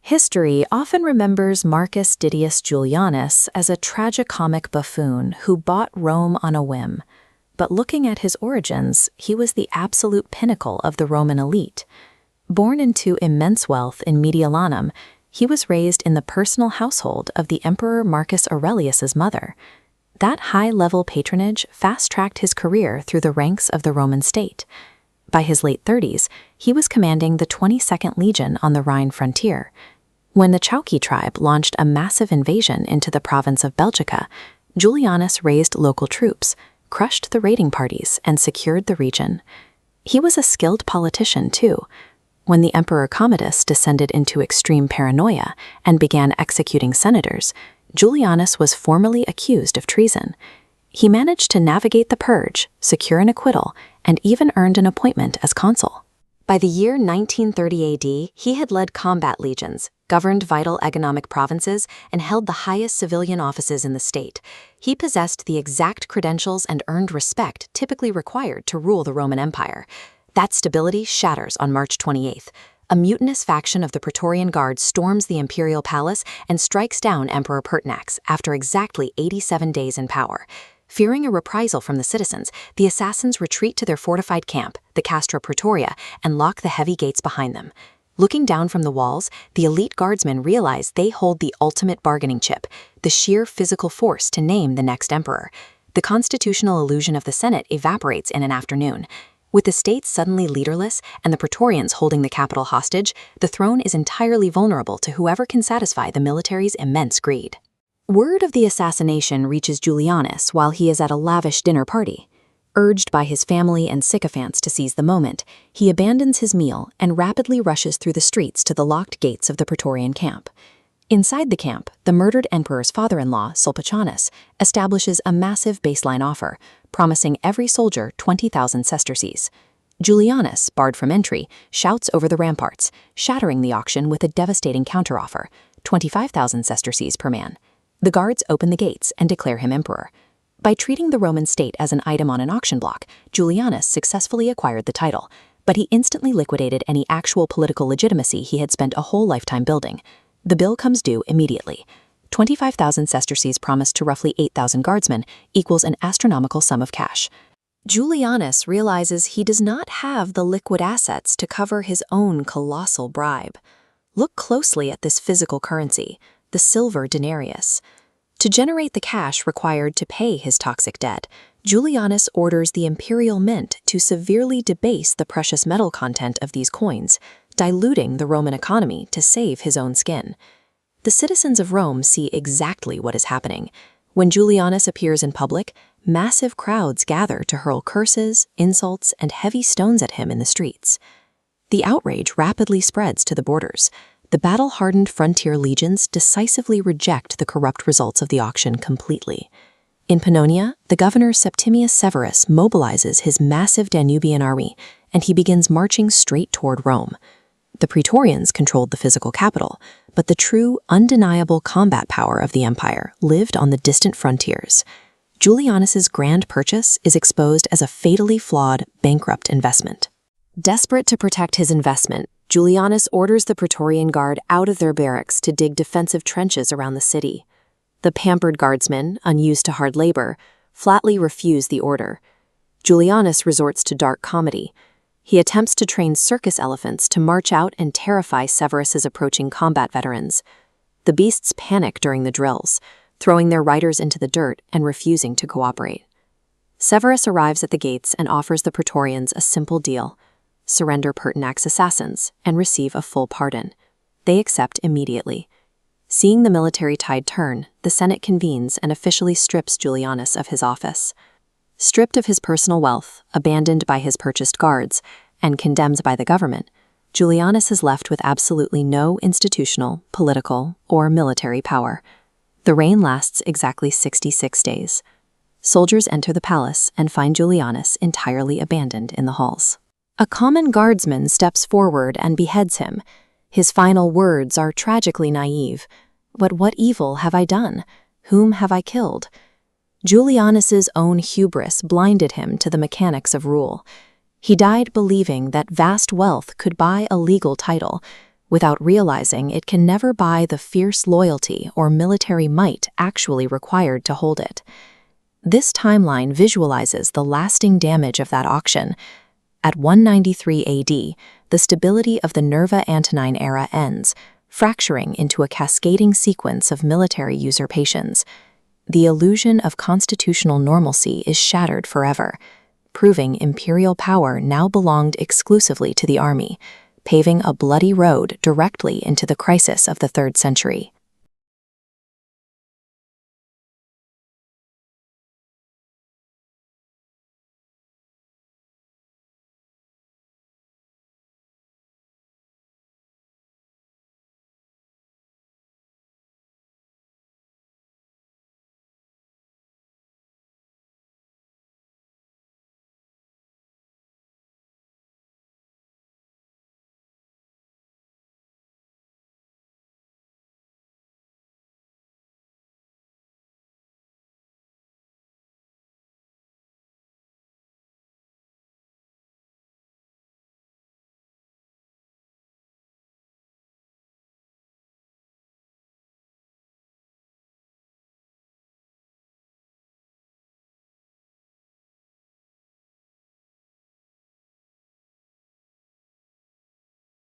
History often remembers Marcus Didius Julianus as a tragicomic buffoon who bought Rome on a whim. But looking at his origins, he was the absolute pinnacle of the Roman elite. Born into immense wealth in Mediolanum, he was raised in the personal household of the Emperor Marcus Aurelius's mother. That high-level patronage fast-tracked his career through the ranks of the Roman state. By his late 30s, he was commanding the 22nd Legion on the Rhine frontier. When the Chauci tribe launched a massive invasion into the province of Belgica, Julianus raised local troops, crushed the raiding parties, and secured the region. He was a skilled politician, too. When the Emperor Commodus descended into extreme paranoia and began executing senators, Julianus was formally accused of treason. He managed to navigate the purge, secure an acquittal, and even earned an appointment as consul. By the year 1930 AD, he had led combat legions, governed vital economic provinces, and held the highest civilian offices in the state. He possessed the exact credentials and earned respect typically required to rule the Roman Empire. That stability shatters on March 28th. A mutinous faction of the Praetorian Guard storms the imperial palace and strikes down Emperor Pertinax after exactly 87 days in power. Fearing a reprisal from the citizens, the assassins retreat to their fortified camp, the Castra Praetoria, and lock the heavy gates behind them. Looking down from the walls, the elite guardsmen realize they hold the ultimate bargaining chip, the sheer physical force to name the next emperor. The constitutional illusion of the Senate evaporates in an afternoon. With the state suddenly leaderless and the Praetorians holding the capital hostage, the throne is entirely vulnerable to whoever can satisfy the military's immense greed. Word of the assassination reaches Julianus while he is at a lavish dinner party. Urged by his family and sycophants to seize the moment, he abandons his meal and rapidly rushes through the streets to the locked gates of the Praetorian camp. Inside the camp, the murdered emperor's father-in-law, Sulpicianus, establishes a massive baseline offer, promising every soldier 20,000 sesterces. Julianus, barred from entry, shouts over the ramparts, shattering the auction with a devastating counteroffer, 25,000 sesterces per man. The guards open the gates and declare him emperor. By treating the Roman state as an item on an auction block, Julianus successfully acquired the title, but he instantly liquidated any actual political legitimacy he had spent a whole lifetime building. The bill comes due immediately. 25,000 sesterces promised to roughly 8,000 guardsmen equals an astronomical sum of cash. Julianus realizes he does not have the liquid assets to cover his own colossal bribe. Look closely at this physical currency, the silver denarius. To generate the cash required to pay his toxic debt, Julianus orders the imperial mint to severely debase the precious metal content of these coins, diluting the Roman economy to save his own skin. The citizens of Rome see exactly what is happening. When Julianus appears in public, massive crowds gather to hurl curses, insults, and heavy stones at him in the streets. The outrage rapidly spreads to the borders. The battle-hardened frontier legions decisively reject the corrupt results of the auction completely. In Pannonia, the governor Septimius Severus mobilizes his massive Danubian army, and he begins marching straight toward Rome. The Praetorians controlled the physical capital, but the true, undeniable combat power of the empire lived on the distant frontiers. Julianus's grand purchase is exposed as a fatally flawed, bankrupt investment. Desperate to protect his investment, Julianus orders the Praetorian Guard out of their barracks to dig defensive trenches around the city. The pampered guardsmen, unused to hard labor, flatly refuse the order. Julianus resorts to dark comedy. He attempts to train circus elephants to march out and terrify Severus's approaching combat veterans. The beasts panic during the drills, throwing their riders into the dirt and refusing to cooperate. Severus arrives at the gates and offers the Praetorians a simple deal: surrender Pertinax assassins and receive a full pardon. They accept immediately. Seeing the military tide turn, the Senate convenes and officially strips Julianus of his office. Stripped of his personal wealth, abandoned by his purchased guards, and condemned by the government, Julianus is left with absolutely no institutional, political, or military power. The reign lasts exactly 66 days. Soldiers enter the palace and find Julianus entirely abandoned in the halls. A common guardsman steps forward and beheads him. His final words are tragically naive. "But what evil have I done? Whom have I killed?" Julianus's own hubris blinded him to the mechanics of rule. He died believing that vast wealth could buy a legal title, without realizing it can never buy the fierce loyalty or military might actually required to hold it. This timeline visualizes the lasting damage of that auction. At 193 AD, the stability of the Nerva Antonine era ends, fracturing into a cascading sequence of military usurpations. The illusion of constitutional normalcy is shattered forever, proving imperial power now belonged exclusively to the army, paving a bloody road directly into the crisis of the 3rd century.